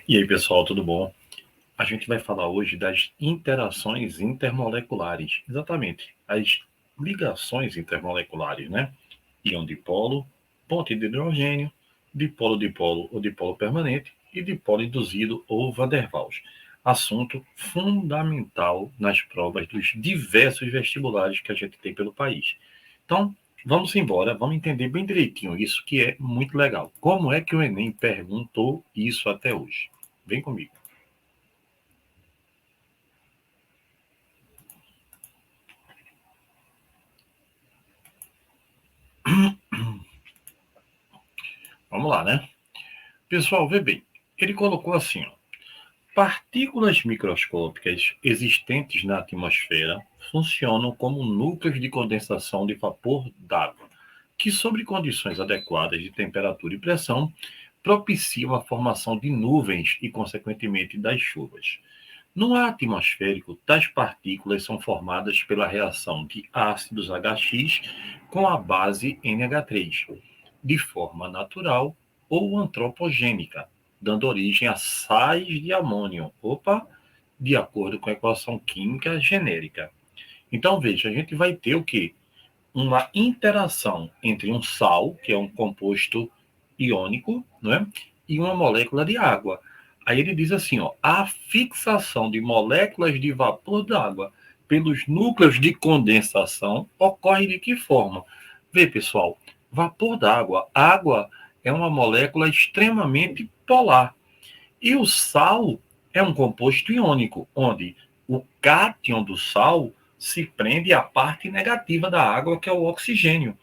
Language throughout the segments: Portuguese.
E aí, pessoal, tudo bom? A gente vai falar hoje das interações intermoleculares. Exatamente, as ligações intermoleculares, né? Íon-dipolo, ponte de hidrogênio, dipolo-dipolo ou dipolo permanente e dipolo induzido ou Van der Waals. Assunto fundamental nas provas dos diversos vestibulares que a gente tem pelo país. Então, vamos embora, vamos entender bem direitinho isso, que é muito legal. Como é que o Enem perguntou isso até hoje? Vem comigo. Vamos lá, né? Pessoal, vê bem. Ele colocou assim, ó. Partículas microscópicas existentes na atmosfera funcionam como núcleos de condensação de vapor d'água, que, sob condições adequadas de temperatura e pressão, propiciam a formação de nuvens e, consequentemente, das chuvas. No ar atmosférico, tais partículas são formadas pela reação de ácidos HX com a base NH3, de forma natural ou antropogênica, dando origem a sais de amônio, de acordo com a equação química genérica. Então, veja, a gente vai ter o quê? Uma interação entre um sal, que é um composto iônico, né, e uma molécula de água. Aí ele diz assim, ó, a fixação de moléculas de vapor d'água pelos núcleos de condensação ocorre de que forma? Vê, pessoal, vapor d'água, água é uma molécula extremamente polar. E o sal é um composto iônico, onde o cátion do sal se prende à parte negativa da água, que é o oxigênio.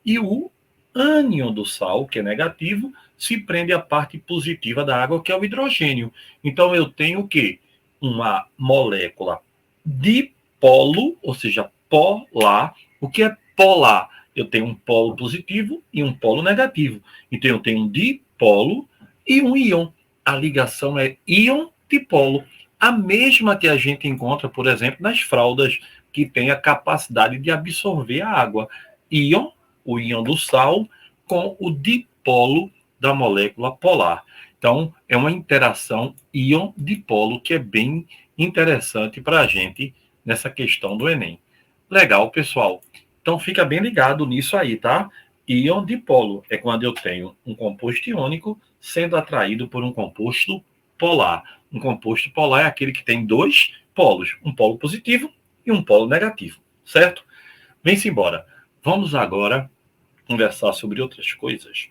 E o ânion do sal, que é negativo, se prende à parte positiva da água, que é o hidrogênio. Então eu tenho o quê? Uma molécula dipolo, ou seja, polar. O que é polar? Eu tenho um polo positivo e um polo negativo. Então eu tenho um dipolo e um íon. A ligação é íon-dipolo. A mesma que a gente encontra, por exemplo, nas fraldas, que tem a capacidade de absorver a água. Íon, o íon do sal, com o dipolo da molécula polar. Então, é uma interação íon-dipolo que é bem interessante para a gente nessa questão do Enem. Legal, pessoal. Então, fica bem ligado nisso aí, tá? Íon-dipolo é quando eu tenho um composto iônico sendo atraído por um composto polar. Um composto polar é aquele que tem dois polos, um polo positivo e um polo negativo, certo? Vem-se embora. Vamos agora conversar sobre outras coisas.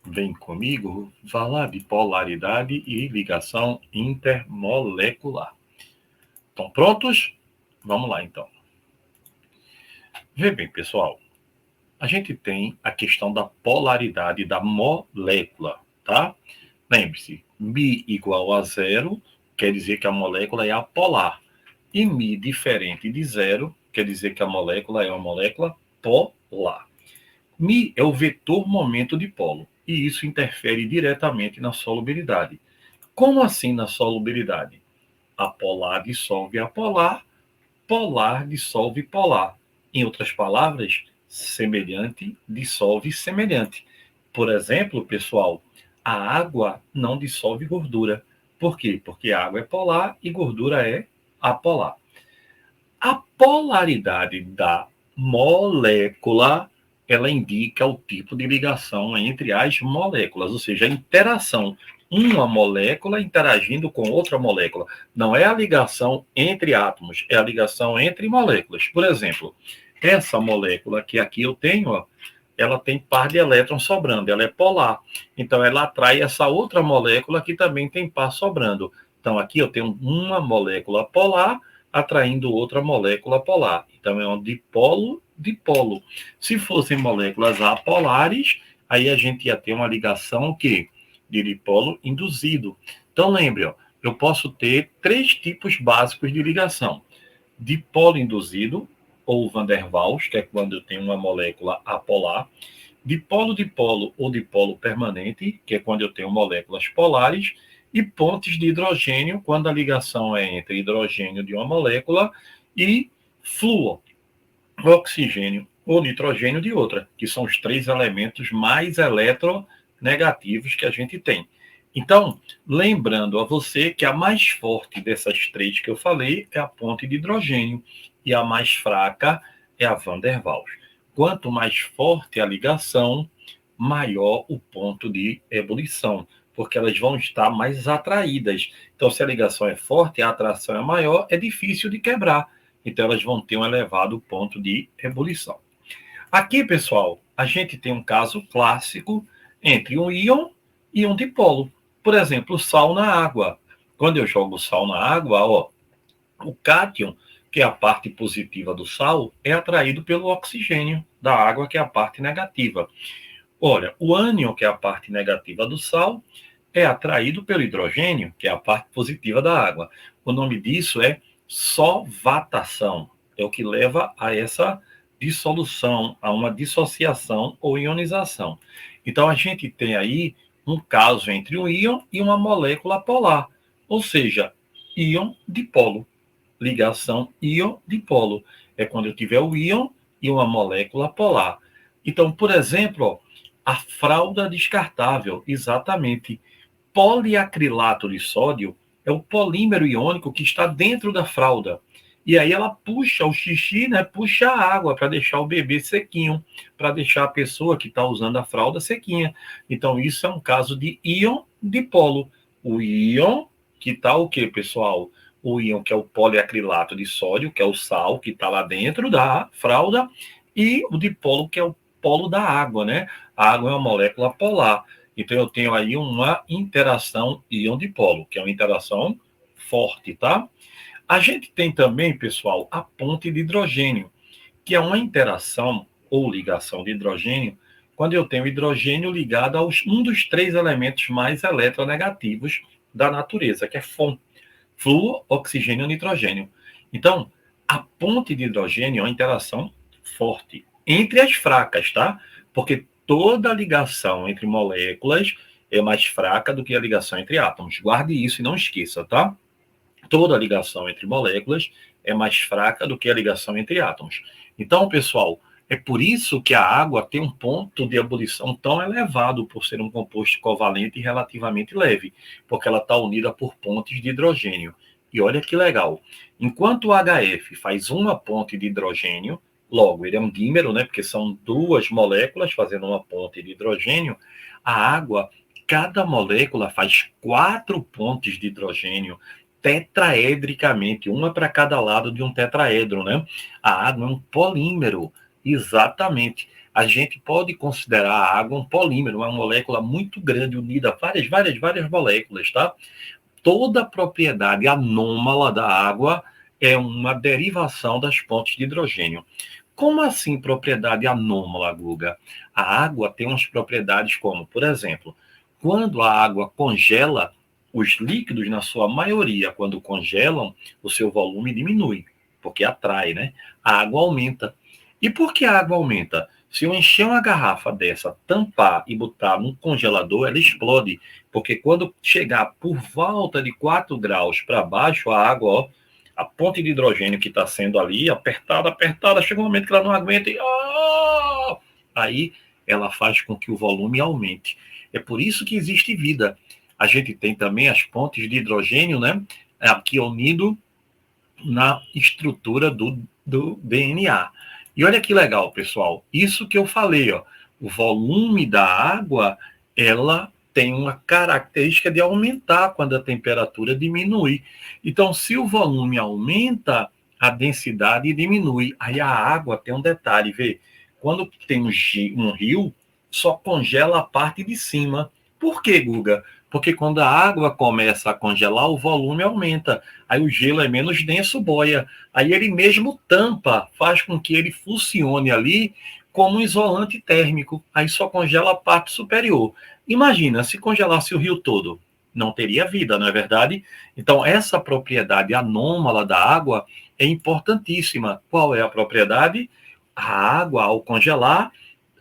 Vem comigo falar de polaridade e ligação intermolecular. Estão prontos? Vamos lá, então. Vê bem, pessoal. A gente tem a questão da polaridade da molécula, tá? Lembre-se, Mi igual a zero quer dizer que a molécula é apolar. E Mi diferente de zero quer dizer que a molécula é uma molécula polar. Mi é o vetor momento de polo, e isso interfere diretamente na solubilidade. Como assim na solubilidade? Apolar dissolve apolar, polar dissolve polar. Em outras palavras, semelhante dissolve semelhante. Por exemplo, pessoal, a água não dissolve gordura. Por quê? Porque a água é polar e gordura é apolar. A polaridade da molécula, ela indica o tipo de ligação entre as moléculas, ou seja, a interação, uma molécula interagindo com outra molécula. Não é a ligação entre átomos, é a ligação entre moléculas. Por exemplo, essa molécula que aqui eu tenho, ó, ela tem par de elétrons sobrando, ela é polar. Então, ela atrai essa outra molécula que também tem par sobrando. Então, aqui eu tenho uma molécula polar atraindo outra molécula polar. Então, é um dipolo-dipolo. Se fossem moléculas apolares, aí a gente ia ter uma ligação que de dipolo induzido. Então, lembre, ó, eu posso ter três tipos básicos de ligação. Dipolo induzido, ou Van der Waals, que é quando eu tenho uma molécula apolar. Dipolo-dipolo ou dipolo permanente, que é quando eu tenho moléculas polares, e pontes de hidrogênio, quando a ligação é entre hidrogênio de uma molécula e flúor, oxigênio ou nitrogênio de outra, que são os três elementos mais negativos que a gente tem. Então, lembrando a você que a mais forte dessas três que eu falei é a ponte de hidrogênio e a mais fraca é a Van der Waals. Quanto mais forte a ligação, maior o ponto de ebulição, porque elas vão estar mais atraídas. Então, se a ligação é forte, a atração é maior, é difícil de quebrar. Então, elas vão ter um elevado ponto de ebulição. Aqui, pessoal, a gente tem um caso clássico entre um íon e um dipolo. Por exemplo, sal na água. Quando eu jogo sal na água, ó, o cátion, que é a parte positiva do sal, é atraído pelo oxigênio da água, que é a parte negativa. Olha, o ânion, que é a parte negativa do sal, é atraído pelo hidrogênio, que é a parte positiva da água. O nome disso é solvatação. É o que leva a essa dissolução, a uma dissociação ou ionização. Então, a gente tem aí um caso entre um íon e uma molécula polar, ou seja, íon-dipolo. Ligação íon-dipolo. É quando eu tiver o íon e uma molécula polar. Então, por exemplo, ó, a fralda descartável, exatamente. Poliacrilato de sódio é o polímero iônico que está dentro da fralda. E aí ela puxa o xixi, né? Puxa a água para deixar o bebê sequinho, para deixar a pessoa que está usando a fralda sequinha. Então, isso é um caso de íon dipolo. O íon, que está o quê, pessoal? O íon, que é o poliacrilato de sódio, que é o sal que está lá dentro da fralda, e o dipolo, que é o polo da água, né? A água é uma molécula polar. Então, eu tenho aí uma interação íon-dipolo, que é uma interação forte, tá? A gente tem também, pessoal, a ponte de hidrogênio, que é uma interação ou ligação de hidrogênio, quando eu tenho hidrogênio ligado a um dos três elementos mais eletronegativos da natureza, que é FON, flúor, oxigênio, nitrogênio. Então, a ponte de hidrogênio é uma interação forte entre as fracas, tá? Porque toda ligação entre moléculas é mais fraca do que a ligação entre átomos. Guarde isso e não esqueça, tá? Toda ligação entre moléculas é mais fraca do que a ligação entre átomos. Então, pessoal, é por isso que a água tem um ponto de ebulição tão elevado, por ser um composto covalente e relativamente leve, porque ela está unida por pontes de hidrogênio. E olha que legal, enquanto o HF faz uma ponte de hidrogênio, logo, ele é um dímero, né, porque são duas moléculas fazendo uma ponte de hidrogênio, a água, cada molécula faz 4 pontes de hidrogênio, tetraedricamente, uma para cada lado de um tetraedro, né? A água é um polímero, exatamente. A gente pode considerar a água um polímero, uma molécula muito grande, unida a várias moléculas, tá? Toda propriedade anômala da água é uma derivação das pontes de hidrogênio. Como assim propriedade anômala, Guga? A água tem umas propriedades como, por exemplo, quando a água congela, os líquidos, na sua maioria, quando congelam, o seu volume diminui, porque atrai, né? A água aumenta. E por que a água aumenta? Se eu encher uma garrafa dessa, tampar e botar num congelador, ela explode, porque quando chegar por volta de 4 graus para baixo, a água, ó, a ponte de hidrogênio que está sendo ali, apertada, chega um momento que ela não aguenta e... aí ela faz com que o volume aumente. É por isso que existe vida. A gente tem também as pontes de hidrogênio, né? Aqui unido na estrutura do DNA. E olha que legal, pessoal. Isso que eu falei, ó. O volume da água, ela tem uma característica de aumentar quando a temperatura diminui. Então, se o volume aumenta, a densidade diminui. Aí a água tem um detalhe, vê? Quando tem um rio, só congela a parte de cima. Por quê, Guga? Porque quando a água começa a congelar, o volume aumenta. Aí o gelo é menos denso, boia. Aí ele mesmo tampa, faz com que ele funcione ali como um isolante térmico. Aí só congela a parte superior. Imagina, se congelasse o rio todo, não teria vida, não é verdade? Então, essa propriedade anômala da água é importantíssima. Qual é a propriedade? A água, ao congelar,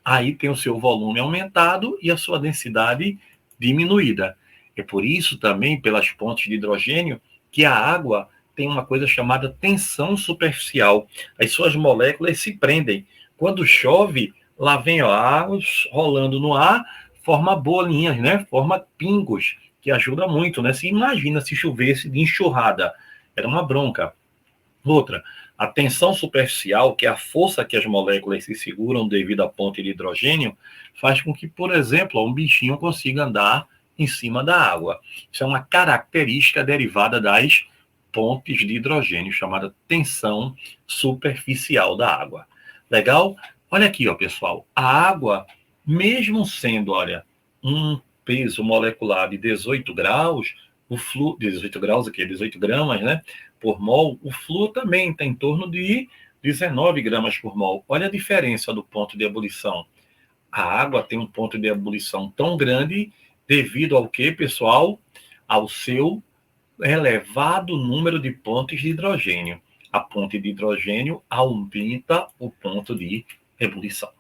aí tem o seu volume aumentado e a sua densidade diminuída. É por isso também, pelas pontes de hidrogênio, que a água tem uma coisa chamada tensão superficial. As suas moléculas se prendem. Quando chove, lá vem a água rolando no ar, forma bolinhas, né? Forma pingos, que ajuda muito, né? Se imagina se chovesse de enxurrada, era uma bronca. Outra, a tensão superficial, que é a força que as moléculas se seguram devido à ponte de hidrogênio, faz com que, por exemplo, um bichinho consiga andar em cima da água. Isso é uma característica derivada das pontes de hidrogênio, chamada tensão superficial da água. Legal? Olha aqui, ó, pessoal. A água, mesmo sendo, olha, um peso molecular de 18 graus, 18 graus aqui, 18 gramas, né? Por mol, o flúor também está em torno de 19 gramas por mol. Olha a diferença do ponto de ebulição. A água tem um ponto de ebulição tão grande devido ao que, pessoal? Ao seu elevado número de pontes de hidrogênio. A ponte de hidrogênio aumenta o ponto de ebulição.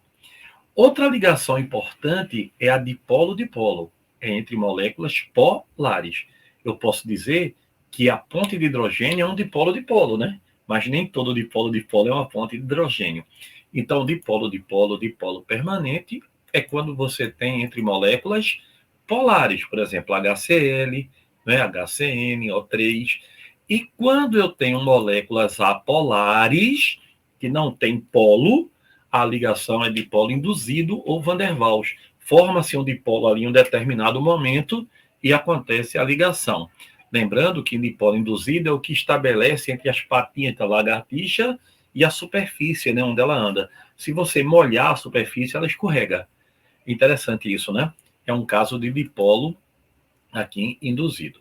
Outra ligação importante é a dipolo-dipolo, entre moléculas polares. Eu posso dizer que a ponte de hidrogênio é um dipolo-dipolo, né? Mas nem todo dipolo-dipolo é uma ponte de hidrogênio. Então, dipolo-dipolo, dipolo permanente é quando você tem entre moléculas polares, por exemplo, HCl, né, HCN, O3. E quando eu tenho moléculas apolares, que não tem polo, a ligação é dipolo induzido ou Van der Waals. Forma-se um dipolo ali em um determinado momento e acontece a ligação. Lembrando que dipolo induzido é o que estabelece entre as patinhas da lagartixa e a superfície, né, onde ela anda. Se você molhar a superfície, ela escorrega. Interessante isso, né? É um caso de dipolo aqui induzido.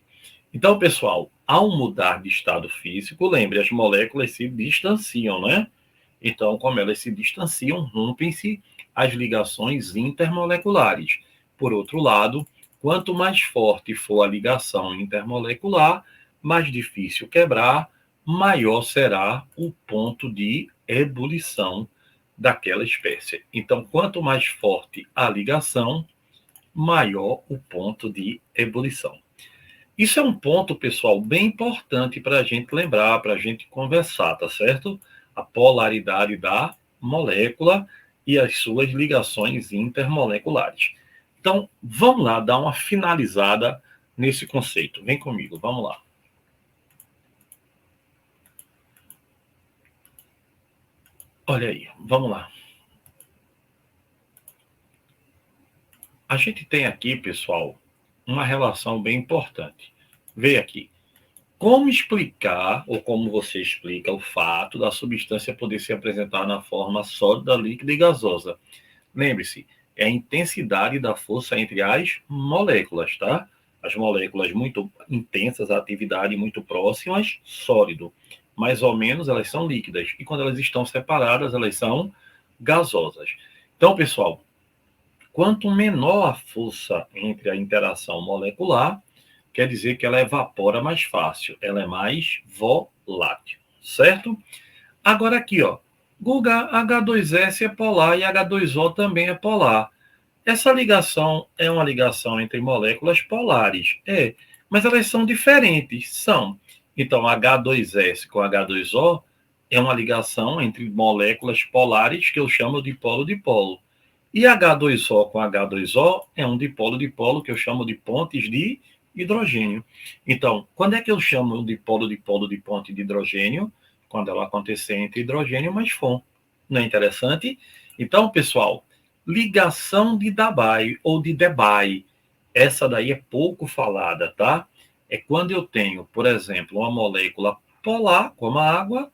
Então, pessoal, ao mudar de estado físico, lembre, as moléculas se distanciam, né? Então, como elas se distanciam, rompem-se as ligações intermoleculares. Por outro lado, quanto mais forte for a ligação intermolecular, mais difícil quebrar, maior será o ponto de ebulição daquela espécie. Então, quanto mais forte a ligação, maior o ponto de ebulição. Isso é um ponto, pessoal, bem importante para a gente lembrar, para a gente conversar, tá certo? A polaridade da molécula e as suas ligações intermoleculares. Então, vamos lá dar uma finalizada nesse conceito. Vem comigo, vamos lá. Olha aí, vamos lá. A gente tem aqui, pessoal, uma relação bem importante. Vê aqui. Como explicar, ou como você explica, o fato da substância poder se apresentar na forma sólida, líquida e gasosa? Lembre-se, é a intensidade da força entre as moléculas, tá? As moléculas muito intensas, a atividade muito próximas, sólido. Mais ou menos, elas são líquidas. E quando elas estão separadas, elas são gasosas. Então, pessoal, quanto menor a força entre a interação molecular, quer dizer que ela evapora mais fácil, ela é mais volátil, certo? Agora aqui, ó, Guga, H2S é polar e H2O também é polar. Essa ligação é uma ligação entre moléculas polares, mas elas são diferentes, são. Então, H2S com H2O é uma ligação entre moléculas polares que eu chamo de polo-dipolo. E H2O com H2O é um dipolo-dipolo que eu chamo de pontes de hidrogênio. Então, quando é que eu chamo de polo-dipolo de ponte de hidrogênio? Quando ela acontecer entre hidrogênio mais FON. Não é interessante? Então, pessoal, ligação de Debye ou de Debye, essa daí é pouco falada, tá? É quando eu tenho, por exemplo, uma molécula polar, como a água,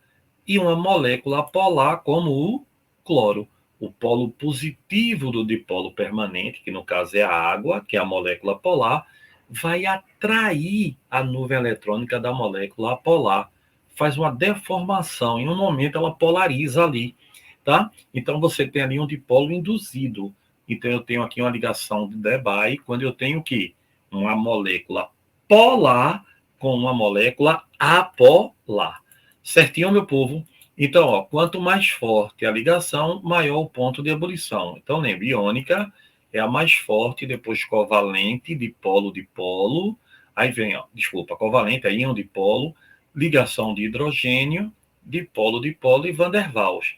e uma molécula polar, como o cloro. O polo positivo do dipolo permanente, que no caso é a água, que é a molécula polar, vai atrair a nuvem eletrônica da molécula apolar. Faz uma deformação, em um momento ela polariza ali, tá? Então você tem ali um dipolo induzido. Então eu tenho aqui uma ligação de Debye, quando eu tenho o quê? Uma molécula polar com uma molécula apolar. Certinho, meu povo? Então, ó, quanto mais forte a ligação, maior o ponto de ebulição. Então, lembre, iônica é a mais forte, depois covalente, dipolo, aí vem, ó, desculpa, covalente é íon dipolo, ligação de hidrogênio, dipolo e Van der Waals.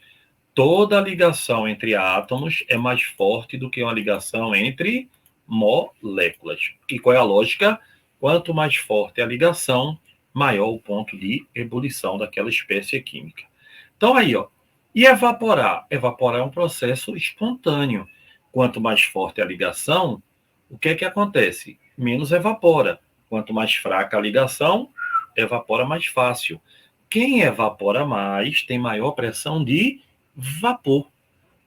Toda ligação entre átomos é mais forte do que uma ligação entre moléculas. E qual é a lógica? Quanto mais forte a ligação, maior o ponto de ebulição daquela espécie química. Então aí, ó. E evaporar? Evaporar é um processo espontâneo. Quanto mais forte a ligação, o que é que acontece? Menos evapora. Quanto mais fraca a ligação, evapora mais fácil. Quem evapora mais tem maior pressão de vapor,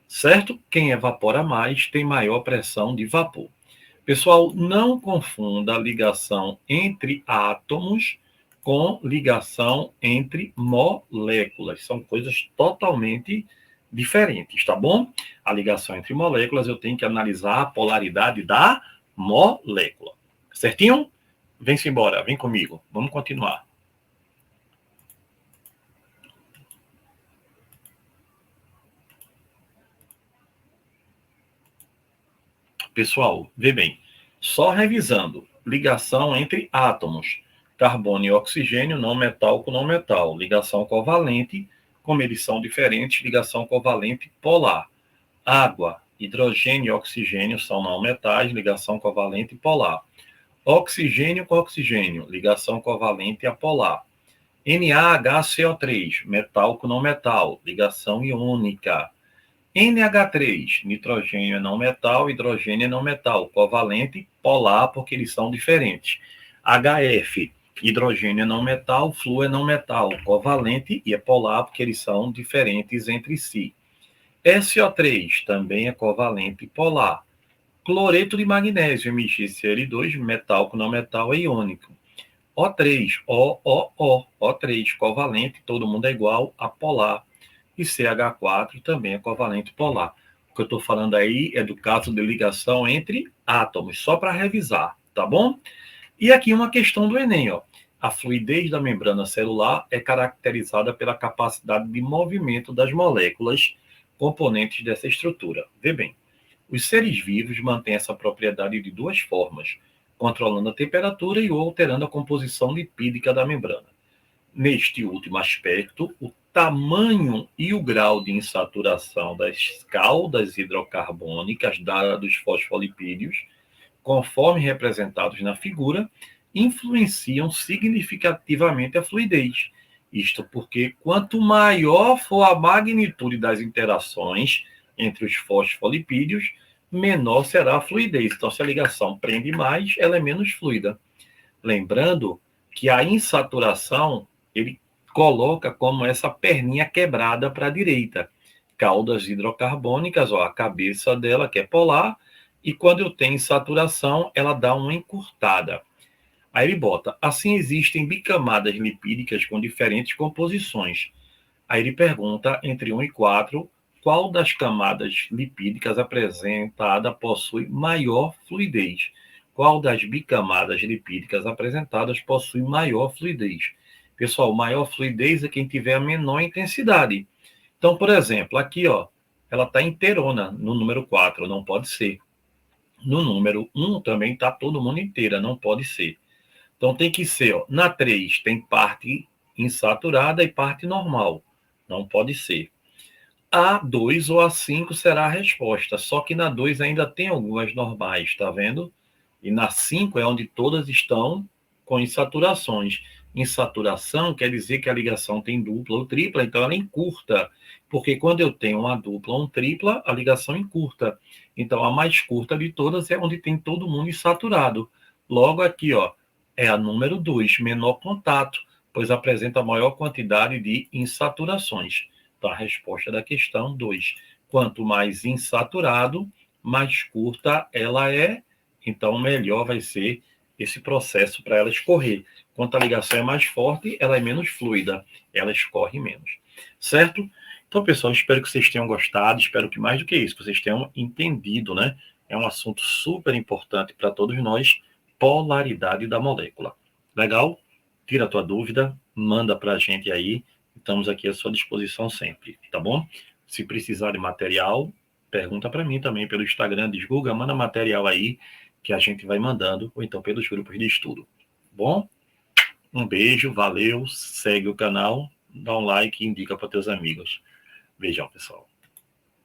certo? Quem evapora mais tem maior pressão de vapor. Pessoal, não confunda a ligação entre átomos com ligação entre moléculas. São coisas totalmente diferentes, tá bom? A ligação entre moléculas, eu tenho que analisar a polaridade da molécula. Certinho? Vem-se embora, vem comigo. Vamos continuar. Pessoal, vê bem. Só revisando. Ligação entre átomos. Carbono e oxigênio, não metal com não metal. Ligação covalente, como eles são diferentes, ligação covalente polar. Água, hidrogênio e oxigênio são não metais, ligação covalente polar. Oxigênio com oxigênio, ligação covalente apolar. NaHCO3, metal com não metal, ligação iônica. NH3, nitrogênio é não metal, hidrogênio é não metal, covalente polar, porque eles são diferentes. HF, hidrogênio é não metal, flúor é não metal, covalente e é polar, porque eles são diferentes entre si. SO3 também é covalente e polar. Cloreto de magnésio, MgCl2, metal com não metal é iônico. O3, O3, covalente, todo mundo é igual a polar. E CH4 também é covalente polar. O que eu estou falando aí é do caso de ligação entre átomos, só para revisar, tá bom? E aqui uma questão do Enem, ó. A fluidez da membrana celular é caracterizada pela capacidade de movimento das moléculas componentes dessa estrutura. Vê bem, os seres vivos mantêm essa propriedade de duas formas, controlando a temperatura e ou alterando a composição lipídica da membrana. Neste último aspecto, o tamanho e o grau de insaturação das caudas hidrocarbônicas dos fosfolipídios, conforme representados na figura, influenciam significativamente a fluidez. Isto porque quanto maior for a magnitude das interações entre os fosfolipídios, menor será a fluidez. Então, se a ligação prende mais, ela é menos fluida. Lembrando que a insaturação, ele coloca como essa perninha quebrada para a direita. Caudas hidrocarbônicas, ó, a cabeça dela, que é polar, e quando eu tenho insaturação, ela dá uma encurtada. Aí ele bota, assim existem bicamadas lipídicas com diferentes composições. Aí ele pergunta, entre 1 e 4, qual das camadas lipídicas apresentada possui maior fluidez? Qual das bicamadas lipídicas apresentadas possui maior fluidez? Pessoal, maior fluidez é quem tiver a menor intensidade. Então, por exemplo, aqui, ó, ela está inteirona no número 4, não pode ser. No número 1 também está todo mundo inteira, não pode ser. Então tem que ser, ó, na 3 tem parte insaturada e parte normal. Não pode ser. A 2 ou a 5 será a resposta, só que na 2 ainda tem algumas normais, tá vendo? E na 5 é onde todas estão com insaturações. Insaturação quer dizer que a ligação tem dupla ou tripla, então ela encurta. Porque quando eu tenho uma dupla ou um tripla, a ligação encurta. Então a mais curta de todas é onde tem todo mundo insaturado. Logo aqui, ó, é a número 2, menor contato, pois apresenta maior quantidade de insaturações. Então, a resposta da questão 2. Quanto mais insaturado, mais curta ela é, então melhor vai ser esse processo para ela escorrer. Quanto a ligação é mais forte, ela é menos fluida, ela escorre menos. Certo? Então, pessoal, espero que vocês tenham gostado, espero que mais do que isso, vocês tenham entendido, né? É um assunto super importante para todos nós, polaridade da molécula. Legal? Tira a tua dúvida, manda para a gente aí. Estamos aqui à sua disposição sempre, tá bom? Se precisar de material, pergunta para mim também pelo Instagram, divulga, manda material aí que a gente vai mandando, ou então pelos grupos de estudo. Bom? Um beijo, valeu, segue o canal, dá um like e indica para teus amigos. Beijão, pessoal.